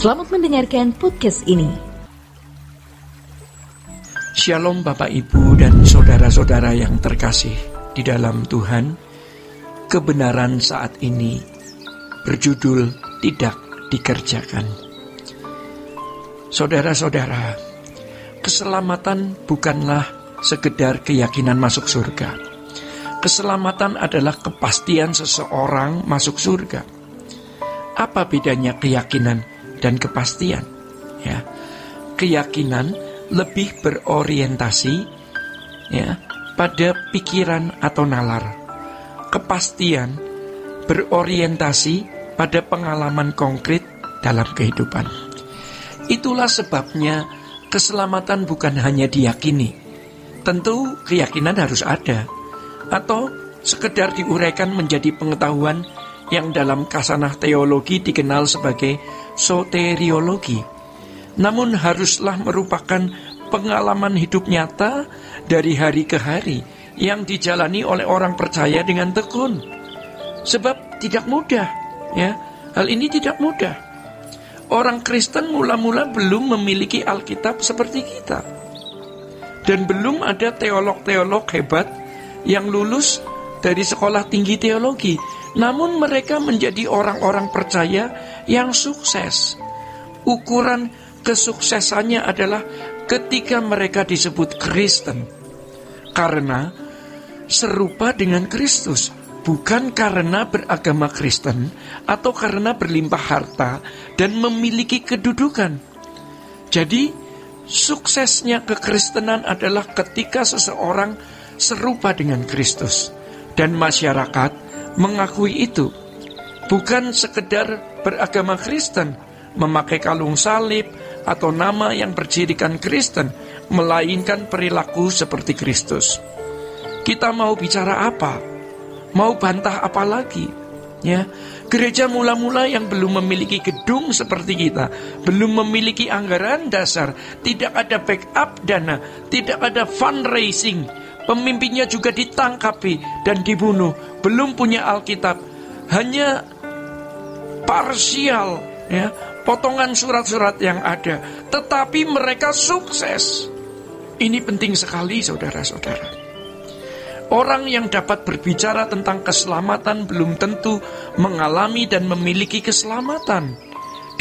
Selamat mendengarkan podcast ini. Shalom Bapak Ibu dan saudara-saudara yang terkasih di dalam Tuhan. Kebenaran saat ini berjudul tidak dikerjakan. Saudara-saudara, keselamatan bukanlah sekedar keyakinan masuk surga. Keselamatan adalah kepastian seseorang masuk surga. Apa bedanya keyakinan dan kepastian? Ya, keyakinan lebih berorientasi pada pikiran atau nalar. Kepastian berorientasi pada pengalaman konkret dalam kehidupan. Itulah sebabnya keselamatan bukan hanya diyakini. Tentu keyakinan harus ada, atau sekedar diuraikan menjadi pengetahuan yang dalam kasanah teologi dikenal sebagai soteriologi. Namun haruslah merupakan pengalaman hidup nyata dari hari ke hari yang dijalani oleh orang percaya dengan tekun. Sebab tidak mudah, hal ini tidak mudah. Orang Kristen mula-mula belum memiliki Alkitab seperti kita. Dan belum ada teolog-teolog hebat yang lulus dari sekolah tinggi teologi. Namun mereka menjadi orang-orang percaya yang sukses. Ukuran kesuksesannya adalah ketika mereka disebut Kristen. Karena serupa dengan Kristus. Bukan karena beragama Kristen atau karena berlimpah harta dan memiliki kedudukan. Jadi, suksesnya kekristenan adalah ketika seseorang serupa dengan Kristus. Dan masyarakat mengakui itu. Bukan sekedar beragama Kristen, memakai kalung salib atau nama yang bercirikan Kristen, melainkan perilaku seperti Kristus. Kita mau bicara apa? Mau bantah apa lagi? Gereja mula-mula yang belum memiliki gedung seperti kita, belum memiliki anggaran dasar, tidak ada backup dana, tidak ada fundraising, pemimpinnya juga ditangkapi dan dibunuh, belum punya Alkitab, hanya parsial, potongan surat-surat yang ada, tetapi mereka sukses. Ini penting sekali, saudara-saudara. Orang yang dapat berbicara tentang keselamatan belum tentu mengalami dan memiliki keselamatan.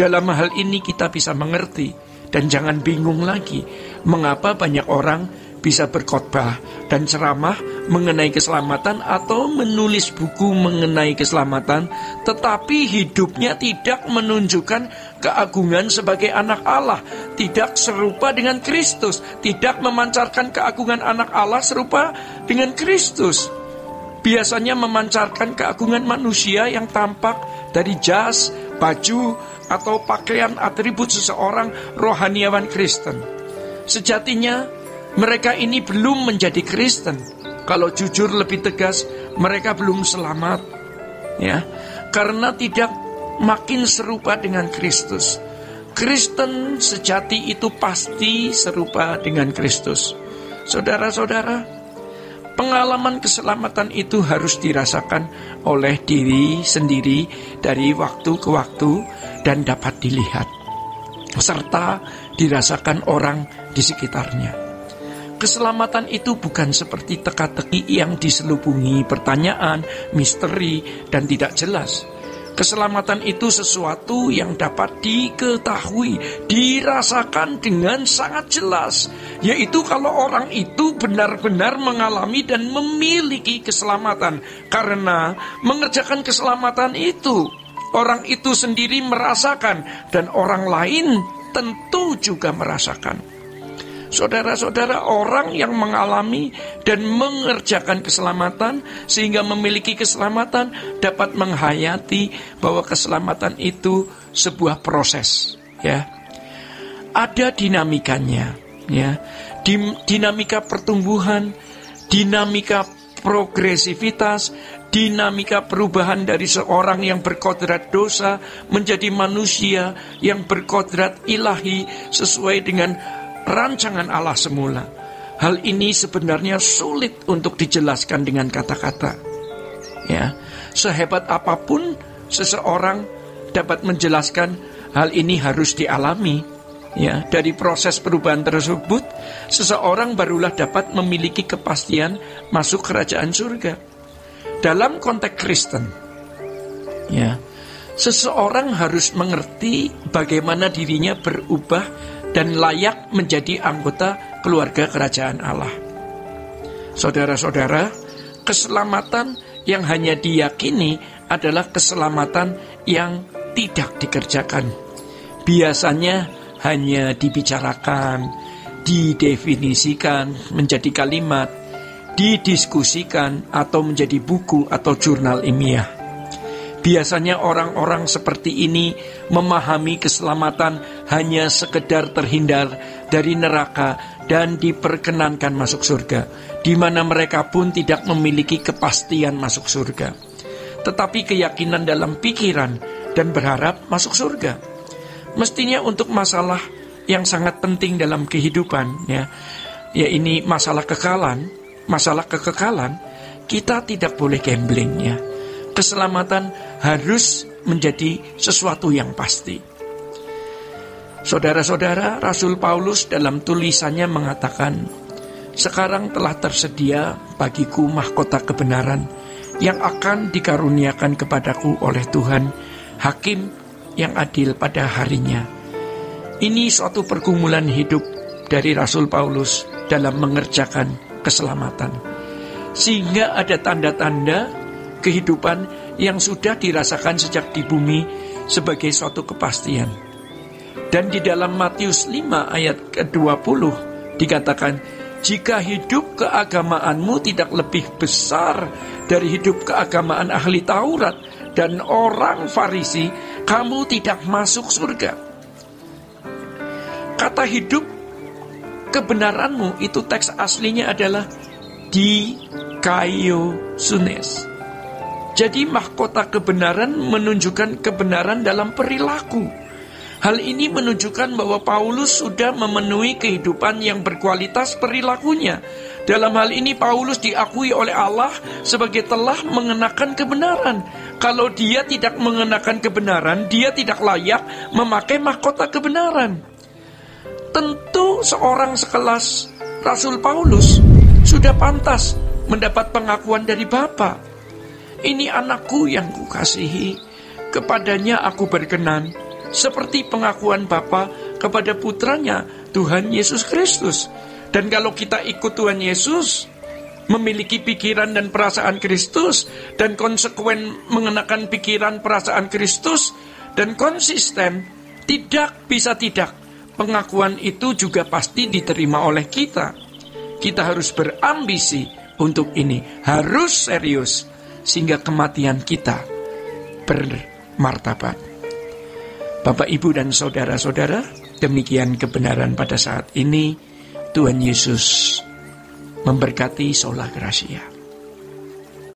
Dalam hal ini kita bisa mengerti dan jangan bingung lagi mengapa banyak orang bisa berkhotbah dan ceramah mengenai keselamatan atau menulis buku mengenai keselamatan, tetapi hidupnya tidak menunjukkan keagungan sebagai anak Allah, tidak serupa dengan Kristus, tidak memancarkan keagungan anak Allah serupa dengan Kristus. Biasanya memancarkan keagungan manusia yang tampak dari jas, baju, atau pakaian atribut seseorang rohaniawan Kristen. Sejatinya mereka ini belum menjadi Kristen. Kalau jujur lebih tegas, mereka belum selamat. Karena tidak makin serupa dengan Kristus. Kristen sejati itu pasti serupa dengan Kristus. Saudara-saudara, pengalaman keselamatan itu harus dirasakan oleh diri sendiri dari waktu ke waktu dan dapat dilihat, serta dirasakan orang di sekitarnya. Keselamatan itu bukan seperti teka-teki yang diselubungi pertanyaan, misteri, dan tidak jelas. Keselamatan itu sesuatu yang dapat diketahui, dirasakan dengan sangat jelas. Yaitu kalau orang itu benar-benar mengalami dan memiliki keselamatan. Karena mengerjakan keselamatan itu, orang itu sendiri merasakan dan orang lain tentu juga merasakan. Saudara-saudara, orang yang mengalami dan mengerjakan keselamatan sehingga memiliki keselamatan dapat menghayati bahwa keselamatan itu sebuah proses, Ada dinamikanya, dinamika pertumbuhan, dinamika progresivitas, dinamika perubahan dari seorang yang berkodrat dosa menjadi manusia yang berkodrat ilahi sesuai dengan rancangan Allah semula. Hal ini sebenarnya sulit untuk dijelaskan dengan kata-kata. Sehebat apapun seseorang dapat menjelaskan hal ini harus dialami. Ya, dari proses perubahan tersebut, seseorang barulah dapat memiliki kepastian masuk kerajaan surga. Dalam konteks Kristen, ya, seseorang harus mengerti bagaimana dirinya berubah dan layak menjadi anggota keluarga kerajaan Allah. Saudara-saudara, keselamatan yang hanya diyakini adalah keselamatan yang tidak dikerjakan. Biasanya hanya dibicarakan, didefinisikan menjadi kalimat, didiskusikan atau menjadi buku atau jurnal ilmiah. Biasanya orang-orang seperti ini memahami keselamatan hanya sekedar terhindar dari neraka dan diperkenankan masuk surga, di mana mereka pun tidak memiliki kepastian masuk surga, tetapi keyakinan dalam pikiran dan berharap masuk surga. Mestinya untuk masalah yang sangat penting dalam kehidupan, ya ini masalah kekekalan, kita tidak boleh gambling, ya. Keselamatan harus menjadi sesuatu yang pasti. Saudara-saudara, Rasul Paulus dalam tulisannya mengatakan, "Sekarang telah tersedia bagiku mahkota kebenaran yang akan dikaruniakan kepadaku oleh Tuhan, Hakim yang adil pada harinya." Ini suatu pergumulan hidup dari Rasul Paulus dalam mengerjakan keselamatan, sehingga ada tanda-tanda kehidupan yang sudah dirasakan sejak di bumi sebagai suatu kepastian. Dan di dalam Matius 5 ayat ke-20 dikatakan, "Jika hidup keagamaanmu tidak lebih besar dari hidup keagamaan ahli Taurat dan orang Farisi, kamu tidak masuk surga." Kata hidup kebenaranmu itu teks aslinya adalah dikaiosunes. Jadi mahkota kebenaran menunjukkan kebenaran dalam perilaku. Hal ini menunjukkan bahwa Paulus sudah memenuhi kehidupan yang berkualitas perilakunya. Dalam hal ini Paulus diakui oleh Allah sebagai telah mengenakan kebenaran. Kalau dia tidak mengenakan kebenaran, dia tidak layak memakai mahkota kebenaran. Tentu seorang sekelas Rasul Paulus sudah pantas mendapat pengakuan dari Bapa. "Ini anakku yang kukasihi, kepadanya aku berkenan," seperti pengakuan Bapa kepada putranya Tuhan Yesus Kristus. Dan kalau kita ikut Tuhan Yesus, memiliki pikiran dan perasaan Kristus, dan konsekuen mengenakan pikiran perasaan Kristus, dan konsisten, tidak bisa tidak, pengakuan itu juga pasti diterima oleh kita. Kita harus berambisi untuk ini, harus serius, sehingga kematian kita bermartabat. Bapak, Ibu, dan saudara-saudara, demikian kebenaran pada saat ini. Tuhan Yesus memberkati. Sola Gracia.